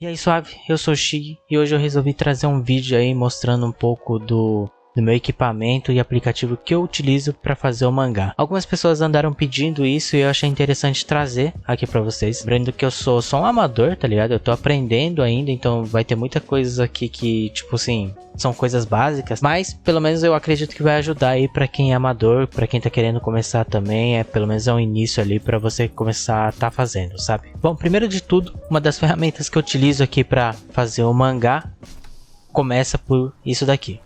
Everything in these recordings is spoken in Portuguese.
E aí, suave, eu sou o Shig e hoje eu resolvi trazer um vídeo aí mostrando um pouco do meu equipamento e aplicativo que eu utilizo para fazer o mangá. Algumas pessoas andaram pedindo isso e eu achei interessante trazer aqui para vocês. Lembrando que eu sou só um amador, tá ligado? Eu tô aprendendo ainda, então vai ter muita coisa aqui que, tipo assim, são coisas básicas. Mas, pelo menos eu acredito que vai ajudar aí para quem é amador, para quem tá querendo começar também. Pelo menos é um início ali para você começar a tá fazendo, sabe? Bom, primeiro de tudo, uma das ferramentas que eu utilizo aqui para fazer o mangá começa por isso daqui.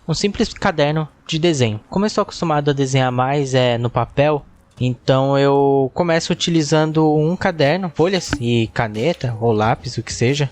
Um simples caderno de desenho. Como eu estou acostumado a desenhar mais no papel, então eu começo utilizando um caderno, folhas e caneta ou lápis, o que seja,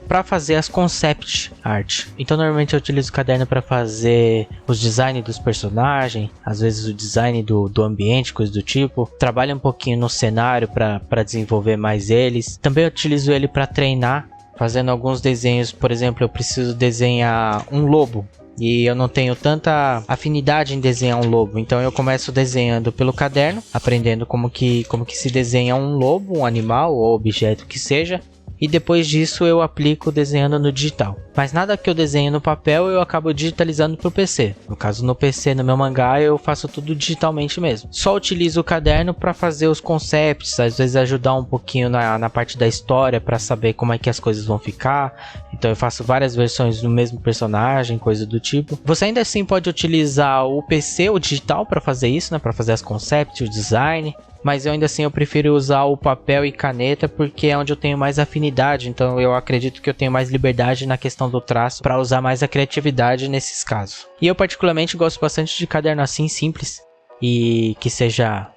para fazer as concept art. Então normalmente eu utilizo o caderno para fazer os designs dos personagens, às vezes o design do ambiente, coisa do tipo. Trabalho um pouquinho no cenário para desenvolver mais eles. Também eu utilizo ele para treinar, fazendo alguns desenhos. Por exemplo, eu preciso desenhar um lobo. E eu não tenho tanta afinidade em desenhar um lobo, então eu começo desenhando pelo caderno, aprendendo como que se desenha um lobo, um animal ou objeto que seja. E depois disso eu aplico desenhando no digital. Mas nada que eu desenho no papel eu acabo digitalizando para o PC. No caso, no PC, no meu mangá, eu faço tudo digitalmente mesmo. Só utilizo o caderno para fazer os concepts, às vezes ajudar um pouquinho na parte da história para saber como é que as coisas vão ficar. Então eu faço várias versões do mesmo personagem, coisa do tipo. Você ainda assim pode utilizar o PC, o digital, para fazer isso, né? Para fazer as concepts, o design. Mas eu ainda assim eu prefiro usar o papel e caneta porque é onde eu tenho mais afinidade. Então eu acredito que eu tenho mais liberdade na questão do traço para usar mais a criatividade nesses casos. E eu particularmente gosto bastante de caderno assim, simples. E que seja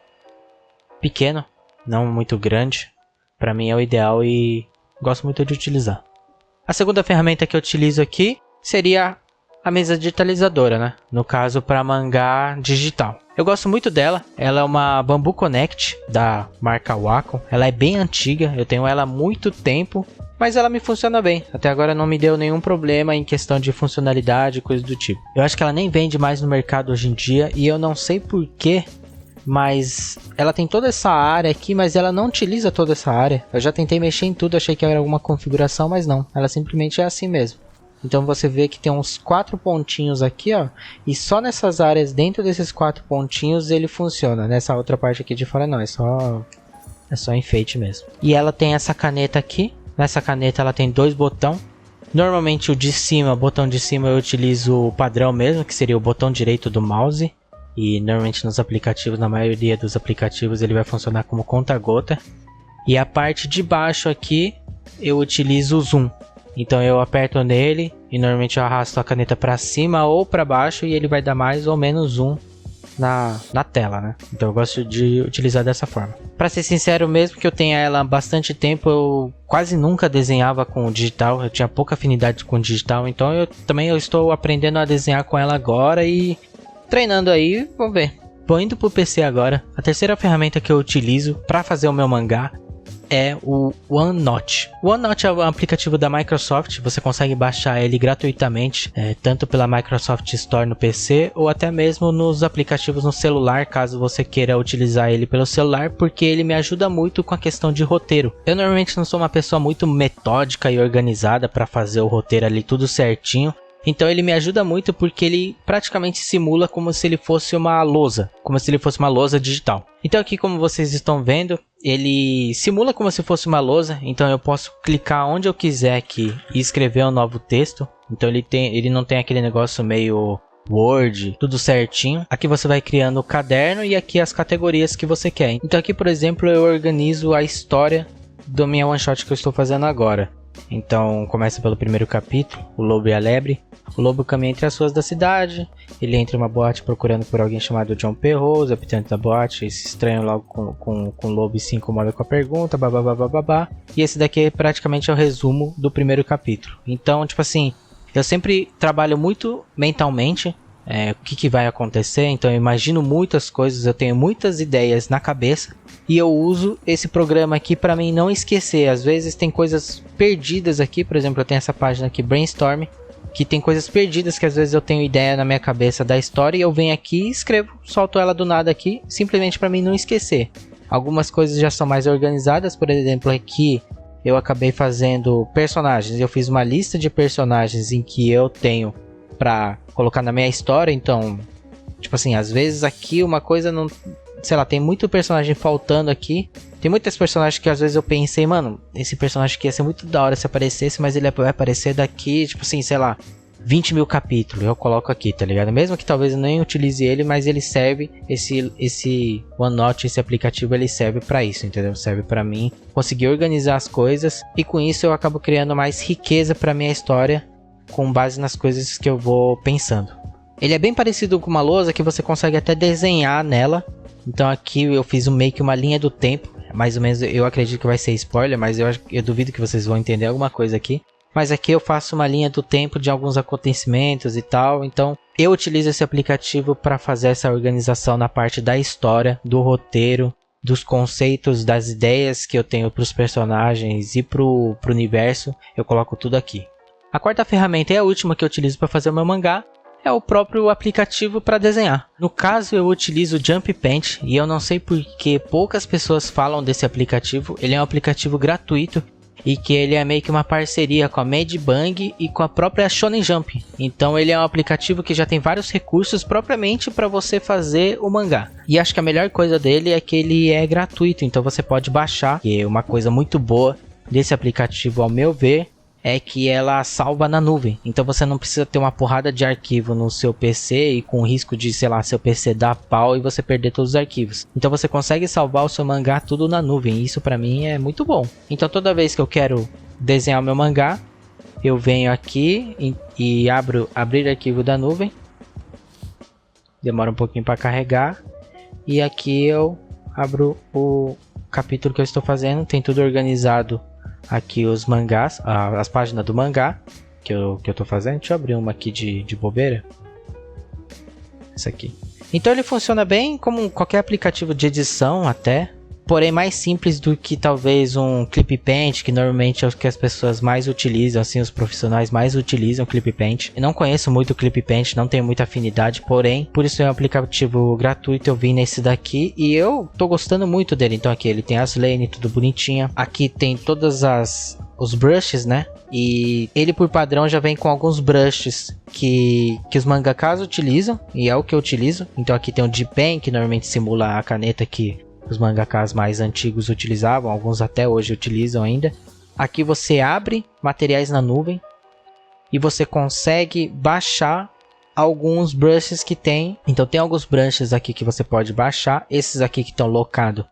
pequeno, não muito grande. Para mim é o ideal e gosto muito de utilizar. A segunda ferramenta que eu utilizo aqui seria a mesa digitalizadora, né? No caso, para mangá digital. Eu gosto muito dela. Ela é uma Bamboo Connect da marca Wacom. Ela é bem antiga, eu tenho ela há muito tempo, mas ela me funciona bem. Até agora não me deu nenhum problema em questão de funcionalidade, coisa do tipo. Eu acho que ela nem vende mais no mercado hoje em dia e eu não sei porquê, mas ela tem toda essa área aqui, mas ela não utiliza toda essa área. Eu já tentei mexer em tudo, achei que era alguma configuração, mas não. Ela simplesmente é assim mesmo. Então você vê que tem uns 4 pontinhos aqui, ó, e só nessas áreas dentro desses 4 pontinhos ele funciona. Nessa outra parte aqui de fora não, é só enfeite mesmo. E ela tem essa caneta aqui. Nessa caneta ela tem 2 botões. Normalmente o de cima, o botão de cima eu utilizo o padrão mesmo, que seria o botão direito do mouse. E normalmente nos aplicativos, na maioria dos aplicativos, ele vai funcionar como conta-gota. E a parte de baixo aqui eu utilizo o zoom. Então eu aperto nele e normalmente eu arrasto a caneta para cima ou para baixo e ele vai dar mais ou menos zoom na tela, né? Então eu gosto de utilizar dessa forma. Para ser sincero, mesmo que eu tenha ela há bastante tempo, eu quase nunca desenhava com digital. Eu tinha pouca afinidade com digital, então eu estou aprendendo a desenhar com ela agora e treinando aí, vamos ver. Vou indo pro PC agora. A terceira ferramenta que eu utilizo para fazer o meu mangá é o OneNote. O OneNote é um aplicativo da Microsoft, você consegue baixar ele gratuitamente, tanto pela Microsoft Store no PC, ou até mesmo nos aplicativos no celular, caso você queira utilizar ele pelo celular, porque ele me ajuda muito com a questão de roteiro. Eu normalmente não sou uma pessoa muito metódica e organizada para fazer o roteiro ali tudo certinho, então ele me ajuda muito porque ele praticamente simula como se ele fosse uma lousa, digital. Então aqui, como vocês estão vendo, ele simula como se fosse uma lousa, então eu posso clicar onde eu quiser aqui e escrever um novo texto. Então ele não tem aquele negócio meio Word, tudo certinho. Aqui você vai criando o caderno e aqui as categorias que você quer. Então aqui, por exemplo, eu organizo a história do minha one shot que eu estou fazendo agora. Então começa pelo primeiro capítulo, o lobo e a lebre. O lobo caminha entre as ruas da cidade. Ele entra em uma boate procurando por alguém chamado John Perrault. Os habitantes da boate se estranham logo com o lobo e se incomodam com a pergunta, babá. E esse daqui praticamente é o resumo do primeiro capítulo. Então, tipo assim, eu sempre trabalho muito mentalmente o que vai acontecer. Então eu imagino muitas coisas, eu tenho muitas ideias na cabeça e eu uso esse programa aqui para mim não esquecer. Às vezes tem coisas perdidas aqui, por exemplo, eu tenho essa página aqui, Brainstorm, que tem coisas perdidas que às vezes eu tenho ideia na minha cabeça da história e eu venho aqui e escrevo, solto ela do nada aqui, simplesmente para mim não esquecer. Algumas coisas já são mais organizadas, por exemplo aqui eu acabei fazendo personagens. Eu fiz uma lista de personagens em que eu tenho pra colocar na minha história. Então, tipo assim, às vezes aqui uma coisa não... Sei lá, tem muito personagem faltando aqui. Tem muitos personagens que às vezes eu pensei, mano, esse personagem aqui ia ser muito da hora se aparecesse, mas ele vai aparecer daqui, tipo assim, sei lá, 20 mil capítulos. Eu coloco aqui, tá ligado? Mesmo que talvez eu nem utilize ele, mas ele serve, esse OneNote, esse aplicativo, ele serve pra isso, entendeu? Serve pra mim conseguir organizar as coisas, e com isso eu acabo criando mais riqueza pra minha história, com base nas coisas que eu vou pensando. Ele é bem parecido com uma lousa que você consegue até desenhar nela. Então aqui eu fiz meio que uma linha do tempo. Mais ou menos, eu acredito que vai ser spoiler, mas eu duvido que vocês vão entender alguma coisa aqui. Mas aqui eu faço uma linha do tempo de alguns acontecimentos e tal. Então eu utilizo esse aplicativo para fazer essa organização na parte da história, do roteiro, dos conceitos, das ideias que eu tenho para os personagens e para o universo. Eu coloco tudo aqui. A quarta ferramenta é a última que eu utilizo para fazer o meu mangá. É o próprio aplicativo para desenhar. No caso, eu utilizo o Jump Paint, e eu não sei porque poucas pessoas falam desse aplicativo. Ele é um aplicativo gratuito e que ele é meio que uma parceria com a Mad Bang e com a própria Shonen Jump. Então ele é um aplicativo que já tem vários recursos propriamente para você fazer o mangá. E acho que a melhor coisa dele é que ele é gratuito, então você pode baixar. E uma coisa muito boa desse aplicativo, ao meu ver, é que ela salva na nuvem. Então você não precisa ter uma porrada de arquivo no seu PC e com risco de, sei lá, seu PC dar pau e você perder todos os arquivos. Então você consegue salvar o seu mangá tudo na nuvem. Isso pra mim é muito bom. Então toda vez que eu quero desenhar o meu mangá, eu venho aqui e abrir arquivo da nuvem. Demora um pouquinho para carregar. E aqui eu abro o capítulo que eu estou fazendo. Tem tudo organizado. Aqui os mangás, as páginas do mangá que eu tô fazendo. Deixa eu abrir uma aqui de bobeira. Essa aqui. Então ele funciona bem como qualquer aplicativo de edição até. Porém mais simples do que talvez um ClipPaint, que normalmente é o que as pessoas mais utilizam, assim, os profissionais mais utilizam o ClipPaint. Eu não conheço muito o ClipPaint, não tenho muita afinidade, porém, por isso é um aplicativo gratuito, eu vim nesse daqui e eu tô gostando muito dele. Então aqui ele tem as lanes, tudo bonitinha. Aqui tem todas os brushes, né? E ele por padrão já vem com alguns brushes que os mangakas utilizam, e é o que eu utilizo. Então aqui tem o G-Pen, que normalmente simula a caneta que os mangakas mais antigos utilizavam, alguns até hoje utilizam ainda. Aqui você abre materiais na nuvem e você consegue baixar alguns brushes que tem. Então tem alguns brushes aqui que você pode baixar. Esses aqui que estão locados,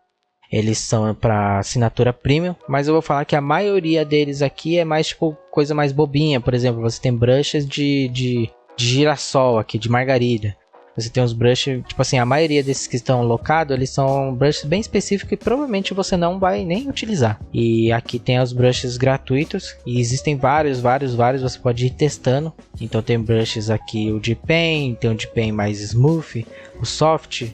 eles são para assinatura premium, mas eu vou falar que a maioria deles aqui é mais tipo coisa mais bobinha. Por exemplo, você tem brushes de girassol aqui, de margarida. Você tem os brushes, tipo assim, a maioria desses que estão locados, eles são brushes bem específicos e provavelmente você não vai nem utilizar. E aqui tem os brushes gratuitos e existem vários, você pode ir testando. Então tem brushes aqui, o G-Pen, tem o G-Pen mais smooth, o soft,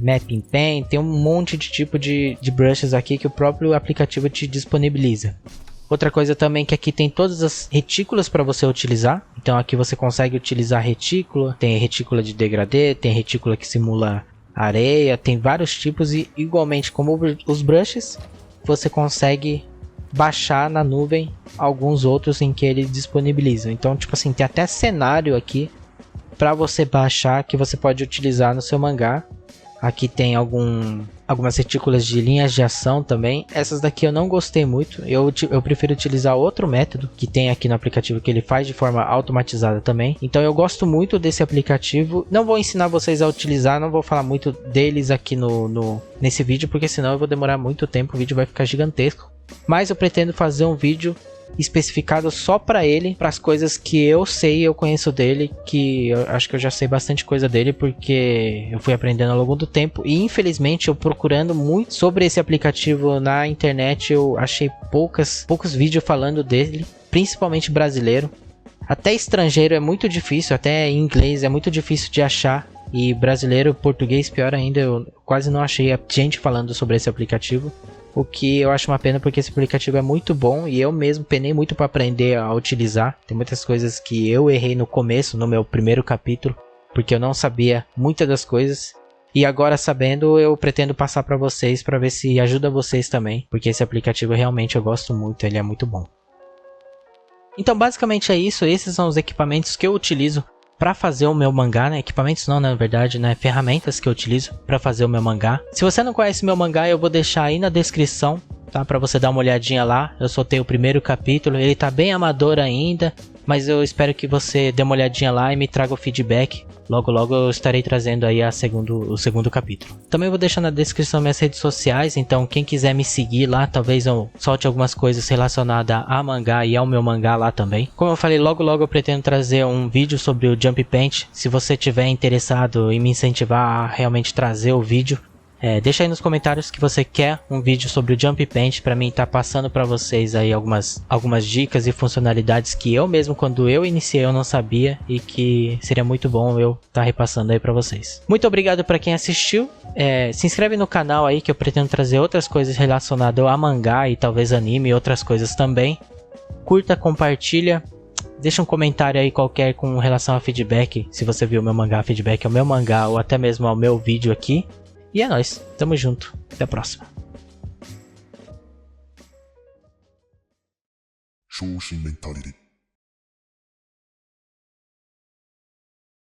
mapping pen, tem um monte de tipo de brushes aqui que o próprio aplicativo te disponibiliza. Outra coisa também que aqui tem todas as retículas para você utilizar. Então aqui você consegue utilizar retícula. Tem retícula de degradê, tem retícula que simula areia. Tem vários tipos e igualmente como os brushes, você consegue baixar na nuvem alguns outros em que ele disponibiliza. Então tipo assim, tem até cenário aqui para você baixar que você pode utilizar no seu mangá. Aqui tem algumas retículas de linhas de ação também. Essas daqui eu não gostei muito. Eu prefiro utilizar outro método que tem aqui no aplicativo, que ele faz de forma automatizada também. Então eu gosto muito desse aplicativo. Não vou ensinar vocês a utilizar, não vou falar muito deles aqui nesse vídeo, porque senão eu vou demorar muito tempo, o vídeo vai ficar gigantesco. Mas eu pretendo fazer um vídeo especificado só para ele, para as coisas que eu sei, eu conheço dele, que eu acho que eu já sei bastante coisa dele porque eu fui aprendendo ao longo do tempo. E infelizmente eu procurando muito sobre esse aplicativo na internet, eu achei poucos vídeos falando dele, principalmente brasileiro. Até estrangeiro é muito difícil, até em inglês é muito difícil de achar. E brasileiro, português, pior ainda, eu quase não achei gente falando sobre esse aplicativo. O que eu acho uma pena, porque esse aplicativo é muito bom e eu mesmo penei muito para aprender a utilizar. Tem muitas coisas que eu errei no começo, no meu primeiro capítulo, porque eu não sabia muitas das coisas. E agora sabendo, eu pretendo passar para vocês para ver se ajuda vocês também, porque esse aplicativo realmente eu gosto muito, ele é muito bom. Então basicamente é isso, esses são os equipamentos que eu utilizo para fazer o meu mangá, né? Equipamentos não, na verdade, né? Ferramentas que eu utilizo para fazer o meu mangá. Se você não conhece meu mangá, eu vou deixar aí na descrição, tá? Para você dar uma olhadinha lá. Eu soltei o primeiro capítulo, ele tá bem amador ainda, mas eu espero que você dê uma olhadinha lá e me traga o feedback. Logo logo eu estarei trazendo aí o segundo capítulo. Também vou deixar na descrição minhas redes sociais, então quem quiser me seguir lá, talvez eu solte algumas coisas relacionadas a mangá e ao meu mangá lá também. Como eu falei, logo logo eu pretendo trazer um vídeo sobre o Jump Paint. Se você tiver interessado em me incentivar a realmente trazer o vídeo, deixa aí nos comentários que você quer um vídeo sobre o Jump Paint para mim estar passando para vocês aí algumas dicas e funcionalidades que eu mesmo quando eu iniciei eu não sabia e que seria muito bom eu estar repassando aí para vocês. Muito obrigado para quem assistiu, se inscreve no canal aí que eu pretendo trazer outras coisas relacionadas a mangá e talvez anime e outras coisas também. Curta, compartilha, deixa um comentário aí qualquer com relação a feedback, se você viu meu mangá, feedback ao meu mangá ou até mesmo ao meu vídeo aqui. E é nóis, tamo junto, até a próxima. 小心メンタリティ